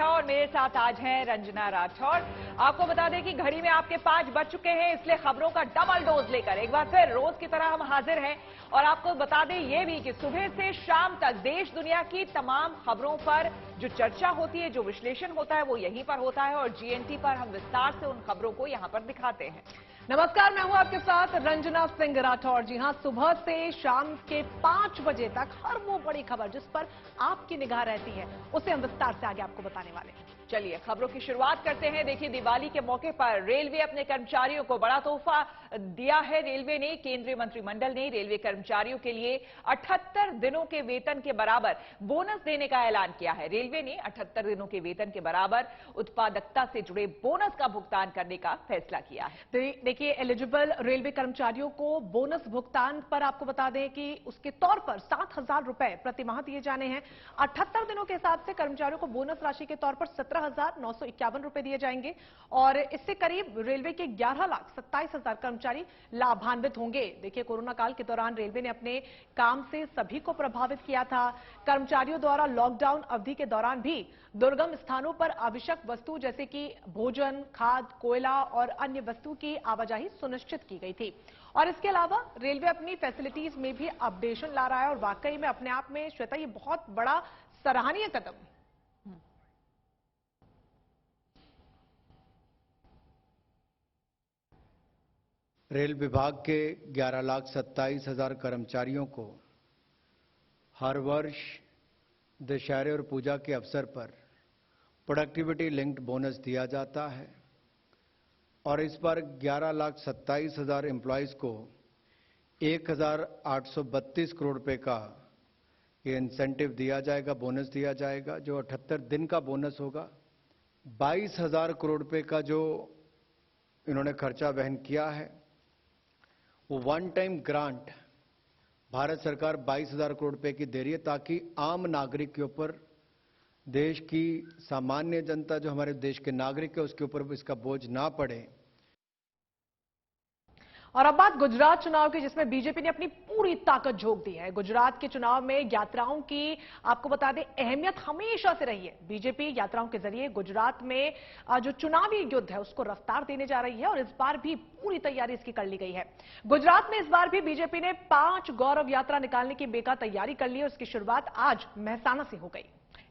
झा और मेरे साथ आज हैं रंजना राठौर। आपको बता दें कि घड़ी में आपके 5 बज चुके हैं, इसलिए खबरों का डबल डोज लेकर एक बार फिर रोज की तरह हम हाजिर हैं। और आपको बता दें ये भी कि सुबह से शाम तक देश दुनिया की तमाम खबरों पर जो चर्चा होती है, जो विश्लेषण होता है, वो यहीं पर होता है और जीएनटी पर हम विस्तार से उन खबरों को यहां पर दिखाते हैं। नमस्कार, मैं हूं आपके साथ रंजना सिंह राठौर। जी हां, सुबह से शाम के 5 बजे तक हर वो बड़ी खबर जिस पर आपकी निगाह रहती है, उसे हम विस्तार से आगे आपको बताने वाले हैं। चलिए खबरों की शुरुआत करते हैं। देखिए, दिवाली के मौके पर रेलवे अपने कर्मचारियों को बड़ा तोहफा दिया है। रेलवे ने, केंद्रीय मंत्रिमंडल ने रेलवे कर्मचारियों के लिए 78 दिनों के वेतन के बराबर बोनस देने का ऐलान किया है। रेलवे ने 78 दिनों के वेतन के बराबर उत्पादकता से जुड़े बोनस का भुगतान करने का फैसला किया है। देखिए, एलिजिबल रेलवे कर्मचारियों को बोनस भुगतान पर आपको बता दें कि उसके तौर पर 7,000 रुपए प्रति माह दिए जाने हैं। 78 दिनों के हिसाब से कर्मचारियों को बोनस राशि के तौर पर 17,951 रुपए दिए जाएंगे और इससे करीब रेलवे के 11,27,000 कर्मचारी लाभान्वित होंगे। देखिए, कोरोना काल के दौरान रेलवे ने अपने काम से सभी को प्रभावित किया था। कर्मचारियों द्वारा लॉकडाउन अवधि के दौरान भी दुर्गम स्थानों पर आवश्यक वस्तु जैसे कि भोजन, खाद, कोयला और अन्य वस्तु की आवाजाही सुनिश्चित की गई थी। और इसके अलावा रेलवे अपनी फैसिलिटीज में भी अपडेशन ला रहा है और वाकई में अपने आप में श्वेता ये बहुत बड़ा सराहनीय कदम। रेल विभाग के 11,27,000 कर्मचारियों को हर वर्ष दशहरे और पूजा के अवसर पर प्रोडक्टिविटी लिंक्ड बोनस दिया जाता है और इस बार 11,27,000 एम्प्लॉयज़ को 1,832 करोड़ रुपए का ये इंसेंटिव दिया जाएगा, बोनस दिया जाएगा, जो 78 दिन का बोनस होगा। 22,000 करोड़ रुपए का जो इन्होंने खर्चा वहन किया है, वो वन टाइम ग्रांट भारत सरकार 22,000 करोड़ रुपए की दे रही है ताकि आम नागरिक के ऊपर, देश की सामान्य जनता जो हमारे देश के नागरिक है, उसके ऊपर इसका बोझ ना पड़े। और अब बात गुजरात चुनाव की, जिसमें बीजेपी ने अपनी पूरी ताकत झोंक दी है। गुजरात के चुनाव में यात्राओं की आपको बता दें अहमियत हमेशा से रही है। बीजेपी यात्राओं के जरिए गुजरात में जो चुनावी युद्ध है उसको रफ्तार देने जा रही है और इस बार भी पूरी तैयारी इसकी कर ली गई है। गुजरात में इस बार भी बीजेपी ने 5 गौरव यात्रा निकालने की बेका तैयारी कर ली है। उसकी शुरुआत आज मेहसाना से हो गई।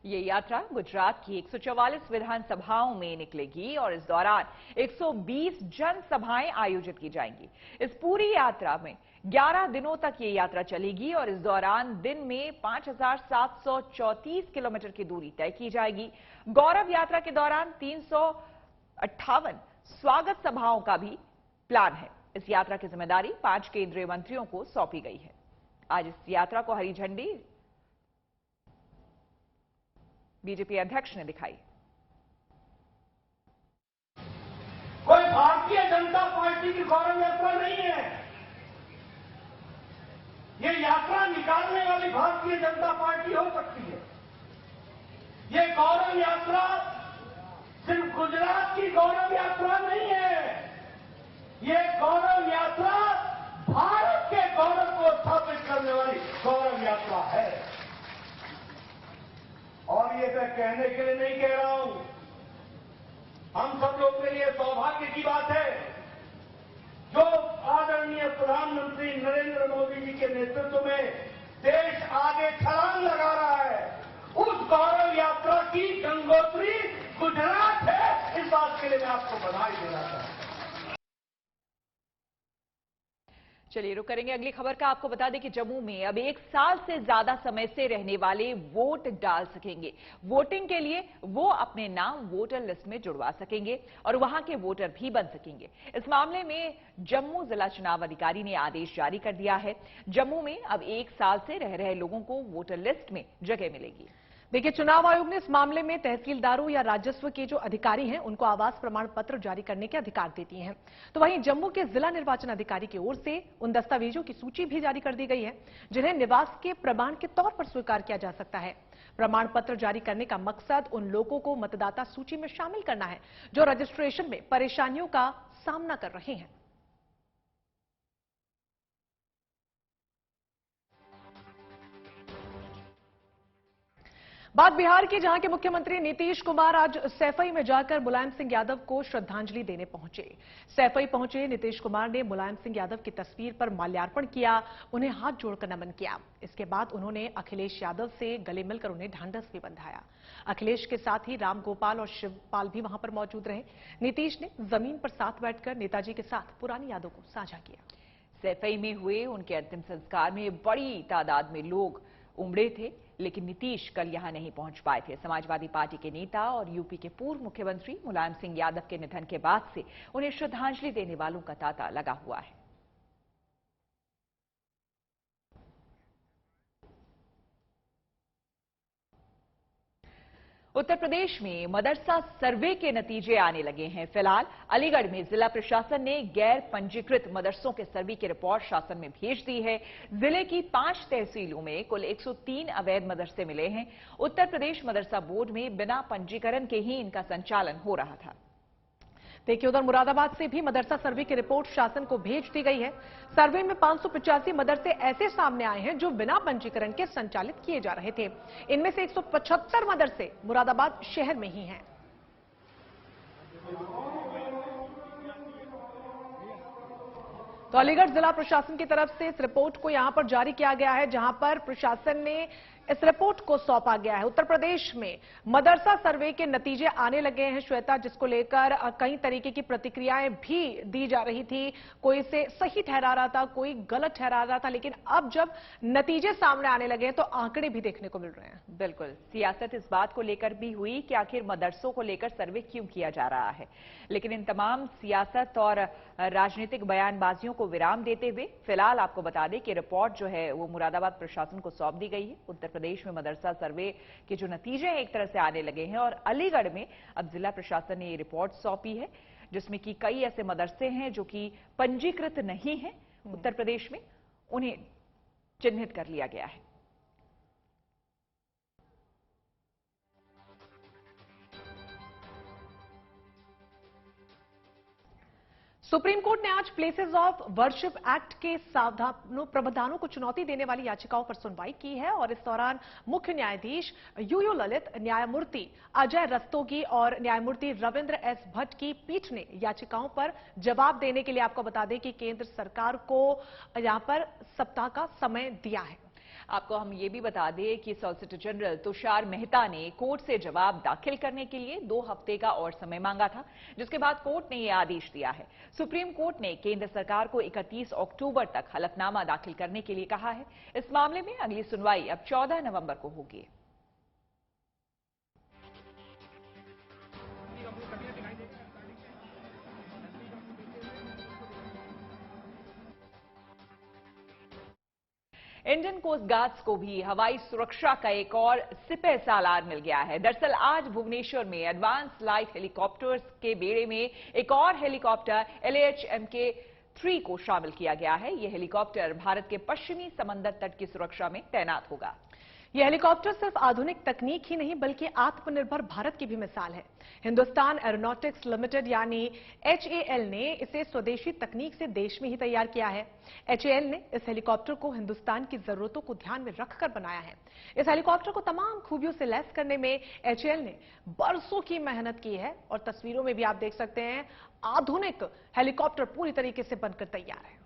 ये यात्रा गुजरात की 144 विधानसभाओं में निकलेगी और इस दौरान 120 जनसभाएं आयोजित की जाएंगी। इस पूरी यात्रा में 11 दिनों तक ये यात्रा चलेगी और इस दौरान दिन में 5,734 किलोमीटर की दूरी तय की जाएगी। गौरव यात्रा के दौरान 358 स्वागत सभाओं का भी प्लान है। इस यात्रा की जिम्मेदारी 5 केंद्रीय मंत्रियों को सौंपी गई है। आज इस यात्रा को हरी झंडी बीजेपी अध्यक्ष ने दिखाई। कोई भारतीय जनता पार्टी की गौरव यात्रा नहीं है। ये यात्रा निकालने वाली भारतीय जनता पार्टी हो सकती है। ये गौरव यात्रा सिर्फ गुजरात की गौरव यात्रा नहीं है। ये गौरव यात्रा भारत के गौरव को स्थापित करने वाली गौरव यात्रा है। और ये मैं कहने के लिए नहीं कह रहा हूं, हम सब लोग के लिए सौभाग्य की बात है जो आदरणीय प्रधानमंत्री नरेंद्र मोदी जी के नेतृत्व में देश आगे छलांग लगा रहा है। उस गौरव यात्रा की गंगोत्री गुजरात है। इस बात के लिए मैं आपको बधाई देना चाहता हूं। चलिए रुक करेंगे अगली खबर का। आपको बता दें कि जम्मू में अब 1 साल से ज्यादा समय से रहने वाले वोट डाल सकेंगे। वोटिंग के लिए वो अपने नाम वोटर लिस्ट में जुड़वा सकेंगे और वहां के वोटर भी बन सकेंगे। इस मामले में जम्मू जिला चुनाव अधिकारी ने आदेश जारी कर दिया है। जम्मू में अब 1 साल से रह रहे लोगों को वोटर लिस्ट में जगह मिलेगी। देखिए, चुनाव आयोग ने इस मामले में तहसीलदारों या राजस्व के जो अधिकारी हैं उनको आवास प्रमाण पत्र जारी करने के अधिकार देती हैं। तो वहीं जम्मू के जिला निर्वाचन अधिकारी की ओर से उन दस्तावेजों की सूची भी जारी कर दी गई है जिन्हें निवास के प्रमाण के तौर पर स्वीकार किया जा सकता है। प्रमाण पत्र जारी करने का मकसद उन लोगों को मतदाता सूची में शामिल करना है जो रजिस्ट्रेशन में परेशानियों का सामना कर रहे हैं। बात बिहार की, जहां के मुख्यमंत्री नीतीश कुमार आज सैफई में जाकर मुलायम सिंह यादव को श्रद्धांजलि देने पहुंचे। सैफई पहुंचे नीतीश कुमार ने मुलायम सिंह यादव की तस्वीर पर माल्यार्पण किया, उन्हें हाथ जोड़कर नमन किया। इसके बाद उन्होंने अखिलेश यादव से गले मिलकर उन्हें ढांढस भी बंधाया। अखिलेश के साथ ही रामगोपाल और शिवपाल भी वहां पर मौजूद रहे। नीतीश ने जमीन पर साथ बैठकर नेताजी के साथ पुरानी यादों को साझा किया। सैफई में हुए उनके अंतिम संस्कार में बड़ी तादाद में लोग उमड़े थे, लेकिन नीतीश कल यहां नहीं पहुंच पाए थे। समाजवादी पार्टी के नेता और यूपी के पूर्व मुख्यमंत्री मुलायम सिंह यादव के निधन के बाद से उन्हें श्रद्धांजलि देने वालों का तांता लगा हुआ है। उत्तर प्रदेश में मदरसा सर्वे के नतीजे आने लगे हैं। फिलहाल अलीगढ़ में जिला प्रशासन ने गैर पंजीकृत मदरसों के सर्वे की रिपोर्ट शासन में भेज दी है। जिले की 5 तहसीलों में कुल 103 अवैध मदरसे मिले हैं। उत्तर प्रदेश मदरसा बोर्ड में बिना पंजीकरण के ही इनका संचालन हो रहा था। देखिए, उधर मुरादाबाद से भी मदरसा सर्वे की रिपोर्ट शासन को भेज दी गई है। सर्वे में 585 मदरसे ऐसे सामने आए हैं जो बिना पंजीकरण के संचालित किए जा रहे थे। इनमें से 175 मदरसे मुरादाबाद शहर में ही हैं। तो अलीगढ़ जिला प्रशासन की तरफ से इस रिपोर्ट को यहां पर जारी किया गया है, जहां पर प्रशासन ने इस रिपोर्ट को सौंपा गया है। उत्तर प्रदेश में मदरसा सर्वे के नतीजे आने लगे हैं श्वेता, जिसको लेकर कई तरीके की प्रतिक्रियाएं भी दी जा रही थी। कोई इसे सही ठहरा रहा था, कोई गलत ठहरा रहा था, लेकिन अब जब नतीजे सामने आने लगे हैं तो आंकड़े भी देखने को मिल रहे हैं। बिल्कुल, सियासत इस बात को लेकर भी हुई कि आखिर मदरसों को लेकर सर्वे क्यों किया जा रहा है, लेकिन इन तमाम सियासत और राजनीतिक बयानबाजियों को विराम देते हुए फिलहाल आपको बता दें कि रिपोर्ट जो है वो मुरादाबाद प्रशासन को सौंप दी गई है। उत्तर प्रदेश में मदरसा सर्वे के जो नतीजे हैं एक तरह से आने लगे हैं और अलीगढ़ में अब जिला प्रशासन ने ये रिपोर्ट सौंपी है, जिसमें कि कई ऐसे मदरसे हैं जो कि पंजीकृत नहीं हैं उत्तर प्रदेश में, उन्हें चिन्हित कर लिया गया है। सुप्रीम कोर्ट ने आज प्लेसेस ऑफ वर्शिप एक्ट के प्रावधानों को चुनौती देने वाली याचिकाओं पर सुनवाई की है और इस दौरान मुख्य न्यायाधीश यूयू ललित, न्यायमूर्ति अजय रस्तोगी और न्यायमूर्ति रविंद्र एस भट्ट की पीठ ने याचिकाओं पर जवाब देने के लिए आपको बता दें कि केंद्र सरकार को यहां पर सप्ताह का समय दिया है। आपको हम ये भी बता दें कि सॉलिसिटर जनरल तुषार मेहता ने कोर्ट से जवाब दाखिल करने के लिए 2 हफ्ते का और समय मांगा था, जिसके बाद कोर्ट ने यह आदेश दिया है। सुप्रीम कोर्ट ने केंद्र सरकार को 31 अक्टूबर तक हलफनामा दाखिल करने के लिए कहा है। इस मामले में अगली सुनवाई अब 14 नवंबर को होगी। इंडियन कोस्ट गार्ड्स को भी हवाई सुरक्षा का एक और सिपह सालार मिल गया है। दरअसल आज भुवनेश्वर में एडवांस लाइट हेलीकॉप्टर्स के बेड़े में एक और हेलीकॉप्टर LHMK-3 को शामिल किया गया है। यह हेलीकॉप्टर भारत के पश्चिमी समंदर तट की सुरक्षा में तैनात होगा। यह हेलीकॉप्टर सिर्फ आधुनिक तकनीक ही नहीं बल्कि आत्मनिर्भर भारत की भी मिसाल है। हिंदुस्तान एरोनॉटिक्स लिमिटेड यानी HAL ने इसे स्वदेशी तकनीक से देश में ही तैयार किया है। HAL ने इस हेलीकॉप्टर को हिंदुस्तान की जरूरतों को ध्यान में रखकर बनाया है। इस हेलीकॉप्टर को तमाम खूबियों से लैस करने में HAL ने बरसों की मेहनत की है और तस्वीरों में भी आप देख सकते हैं आधुनिक हेलीकॉप्टर पूरी तरीके से बनकर तैयार है।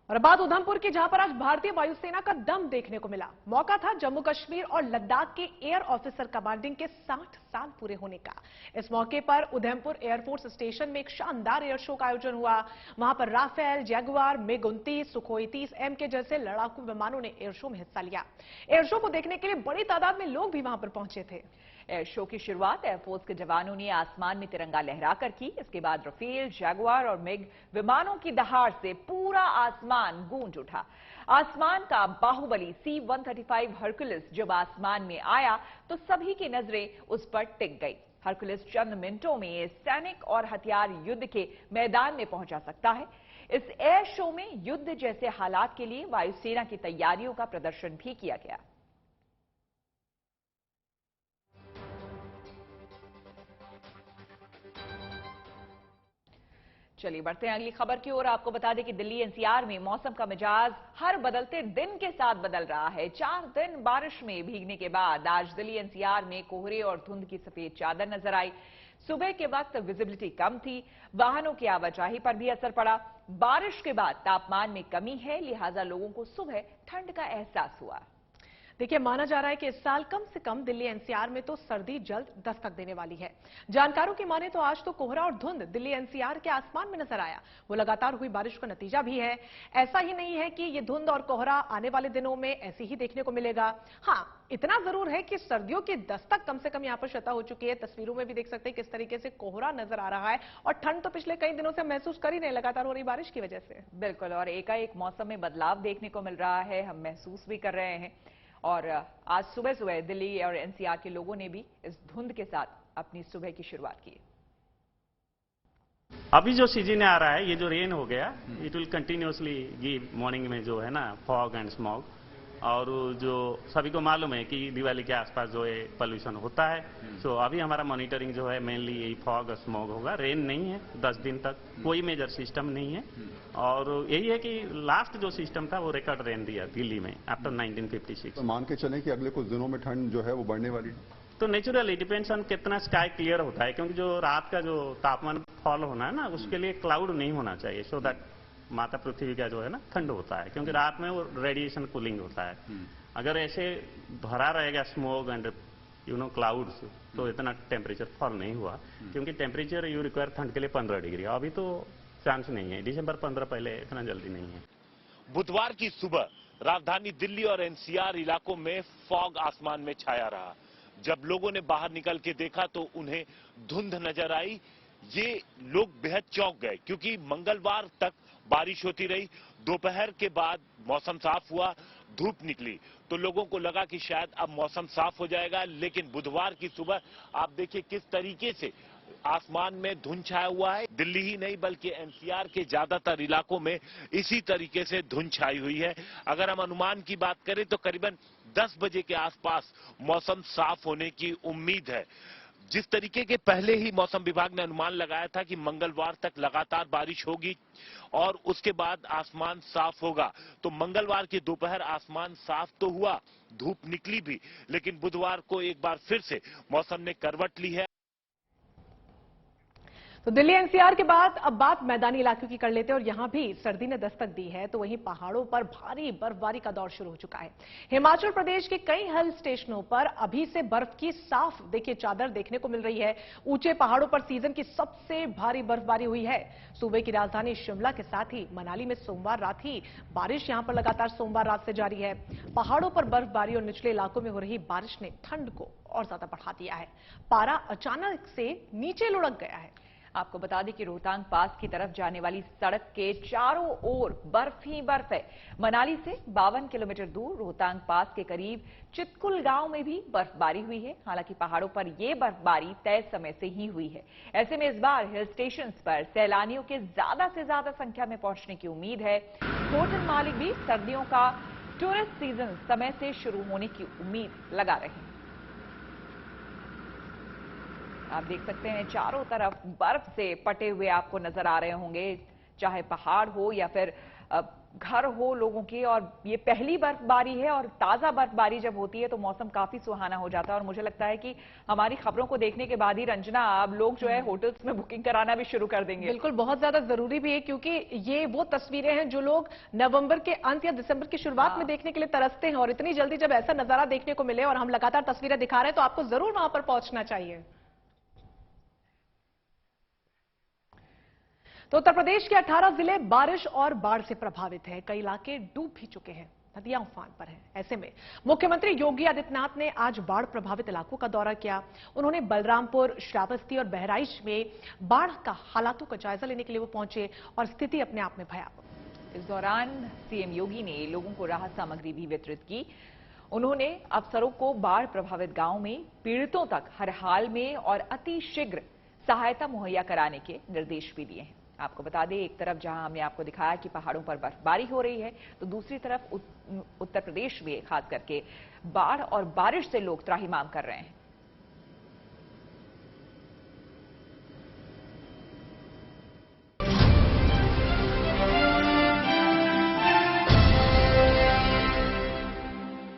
और बात उधमपुर की, जहां पर आज भारतीय वायुसेना का दम देखने को मिला। मौका था जम्मू कश्मीर और लद्दाख के एयर ऑफिसर कमांडिंग के 60 साल पूरे होने का। इस मौके पर उधमपुर एयरफोर्स स्टेशन में एक शानदार एयर शो का आयोजन हुआ। वहां पर Rafale, Jaguar, MiG-29, Sukhoi 30M के जैसे लड़ाकू विमानों ने एयर शो में हिस्सा लिया। एयर शो को देखने के लिए बड़ी तादाद में लोग भी वहां पर पहुंचे थे। एयर शो की शुरुआत एयरफोर्स के जवानों ने आसमान में तिरंगा लहराकर की। इसके बाद राफेल, जैगुआर और MiG विमानों की दहाड़ से पूरा आसमान गूंज उठा। आसमान का बाहुबली C-135 हरकुलिस जब आसमान में आया तो सभी की नजरें उस पर टिक गई। हरकुलिस चंद मिनटों में सैनिक और हथियार युद्ध के मैदान में पहुंचा सकता है। इस एयर शो में युद्ध जैसे हालात के लिए वायुसेना की तैयारियों का प्रदर्शन भी किया गया। चलिए बढ़ते हैं अगली खबर की ओर। आपको बता दें कि दिल्ली एनसीआर में मौसम का मिजाज हर बदलते दिन के साथ बदल रहा है। 4 दिन बारिश में भीगने के बाद आज दिल्ली एनसीआर में कोहरे और धुंध की सफेद चादर नजर आई। सुबह के वक्त विजिबिलिटी कम थी, वाहनों की आवाजाही पर भी असर पड़ा। बारिश के बाद तापमान में कमी है, लिहाजा लोगों को सुबह ठंड का एहसास हुआ। देखिए, माना जा रहा है कि इस साल कम से कम दिल्ली एनसीआर में तो सर्दी जल्द दस्तक देने वाली है। जानकारों की माने तो आज तो कोहरा और धुंध दिल्ली एनसीआर के आसमान में नजर आया। वो लगातार हुई बारिश का नतीजा भी है। ऐसा ही नहीं है कि ये धुंध और कोहरा आने वाले दिनों में ऐसे ही देखने को मिलेगा। हाँ, इतना जरूर है कि सर्दियों की दस्तक कम से कम यहां पर शता हो चुकी है। तस्वीरों में भी देख सकते हैं किस तरीके से कोहरा नजर आ रहा है और ठंड तो पिछले कई दिनों से महसूस कर ही नहीं, लगातार हो रही बारिश की वजह से। बिल्कुल, और एकाएक मौसम में बदलाव देखने को मिल रहा है, हम महसूस भी कर रहे हैं। और आज सुबह सुबह दिल्ली और एनसीआर के लोगों ने भी इस धुंध के साथ अपनी सुबह की शुरुआत की। अभी जो सीजन आ रहा है, ये जो रेन हो गया, it will continuously give morning में जो है ना फॉग एंड स्मॉग। और जो सभी को मालूम है कि दिवाली के आसपास जो है पोल्यूशन होता है। सो अभी हमारा मॉनिटरिंग जो है मेनली यही फॉग और स्मॉग होगा। रेन नहीं है 10 दिन तक, कोई मेजर सिस्टम नहीं है। और यही है कि लास्ट जो सिस्टम था वो रिकॉर्ड रेन दिया दिल्ली में आफ्टर 1956। तो मान के चलें कि अगले कुछ दिनों में ठंड जो है वो बढ़ने वाली है। तो नेचुरली डिपेंड्स ऑन कितना स्काई क्लियर होता है, क्योंकि जो रात का जो तापमान फॉल होना है ना, उसके लिए क्लाउड नहीं होना चाहिए, सो दैट माता पृथ्वी का जो है ना ठंड होता है, क्योंकि रात में वो रेडिएशन कूलिंग होता है। अगर ऐसे भरा रहेगा स्मोक एंड क्लाउड्स, तो इतना टेम्परेचर फॉल नहीं हुआ, क्योंकि टेम्परेचर यू रिक्वायर ठंड के लिए 15 डिग्री। अभी तो चांस नहीं है, दिसंबर 15 पहले इतना जल्दी नहीं है। बुधवार की सुबह राजधानी दिल्ली और एनसीआर इलाकों में फॉग आसमान में छाया रहा। जब लोगों ने बाहर निकल के देखा तो उन्हें धुंध नजर आई। ये लोग बेहद चौंक गए, क्योंकि मंगलवार तक बारिश होती रही। दोपहर के बाद मौसम साफ हुआ, धूप निकली, तो लोगों को लगा कि शायद अब मौसम साफ हो जाएगा। लेकिन बुधवार की सुबह आप देखिए किस तरीके से आसमान में धुंध छाया हुआ है। दिल्ली ही नहीं बल्कि एनसीआर के ज्यादातर इलाकों में इसी तरीके से धुंध छाई हुई है। अगर हम अनुमान की बात करें तो करीबन 10 बजे के आसपास मौसम साफ होने की उम्मीद है। जिस तरीके के पहले ही मौसम विभाग ने अनुमान लगाया था कि मंगलवार तक लगातार बारिश होगी और उसके बाद आसमान साफ होगा, तो मंगलवार की दोपहर आसमान साफ तो हुआ, धूप निकली भी, लेकिन बुधवार को एक बार फिर से मौसम ने करवट ली है। तो दिल्ली एनसीआर के बाद अब बात मैदानी इलाकों की कर लेते हैं, और यहां भी सर्दी ने दस्तक दी है। तो वहीं पहाड़ों पर भारी बर्फबारी का दौर शुरू हो चुका है। हिमाचल प्रदेश के कई हिल स्टेशनों पर अभी से बर्फ की साफ देखिए चादर देखने को मिल रही है। ऊंचे पहाड़ों पर सीजन की सबसे भारी बर्फबारी हुई है। सूबे की राजधानी शिमला के साथ ही मनाली में सोमवार रात ही बारिश यहां पर लगातार सोमवार रात से जारी है। पहाड़ों पर बर्फबारी और निचले इलाकों में हो रही बारिश ने ठंड को और ज्यादा बढ़ा दिया है। पारा अचानक से नीचे लुढ़क गया है। आपको बता दें कि रोहतांग पास की तरफ जाने वाली सड़क के चारों ओर बर्फ ही बर्फ है। मनाली से 52 किलोमीटर दूर रोहतांग पास के करीब चितकुल गांव में भी बर्फबारी हुई है। हालांकि पहाड़ों पर यह बर्फबारी तय समय से ही हुई है। ऐसे में इस बार हिल स्टेशन पर सैलानियों के ज्यादा से ज्यादा संख्या में पहुंचने की उम्मीद है। होटल मालिक भी सर्दियों का टूरिस्ट सीजन समय से शुरू होने की उम्मीद लगा रहे हैं। आप देख सकते हैं चारों तरफ बर्फ से पटे हुए आपको नजर आ रहे होंगे, चाहे पहाड़ हो या फिर घर हो लोगों के। और ये पहली बर्फबारी है, और ताजा बर्फबारी जब होती है तो मौसम काफी सुहाना हो जाता है। और मुझे लगता है कि हमारी खबरों को देखने के बाद ही रंजना अब लोग जो है होटल्स में बुकिंग कराना भी शुरू कर देंगे। बिल्कुल, बहुत ज्यादा जरूरी भी है, क्योंकि ये वो तस्वीरें हैं जो लोग नवंबर के अंत या दिसंबर की शुरुआत में देखने के लिए तरसते हैं। और इतनी जल्दी जब ऐसा नजारा देखने को मिले और हम लगातार तस्वीरें दिखा रहे हैं, तो आपको जरूर वहां पर पहुंचना चाहिए। तो उत्तर प्रदेश के 18 जिले बारिश और बाढ़ से प्रभावित हैं। कई इलाके डूब भी चुके हैं, नदियां उफान पर हैं। ऐसे में मुख्यमंत्री योगी आदित्यनाथ ने आज बाढ़ प्रभावित इलाकों का दौरा किया। उन्होंने बलरामपुर, श्रावस्ती और बहराइच में बाढ़ का हालातों का जायजा लेने के लिए वो पहुंचे, और स्थिति अपने आप में भयावह। इस दौरान सीएम योगी ने लोगों को राहत सामग्री भी वितरित की। उन्होंने अफसरों को बाढ़ प्रभावित गांव में पीड़ितों तक हर हाल में और अति शीघ्र सहायता मुहैया कराने के निर्देश भी दिए हैं। आपको बता दें, एक तरफ जहां हमने आपको दिखाया कि पहाड़ों पर बर्फबारी हो रही है, तो दूसरी तरफ उत्तर प्रदेश में खास करके बाढ़ और बारिश से लोग त्राहिमाम कर रहे हैं।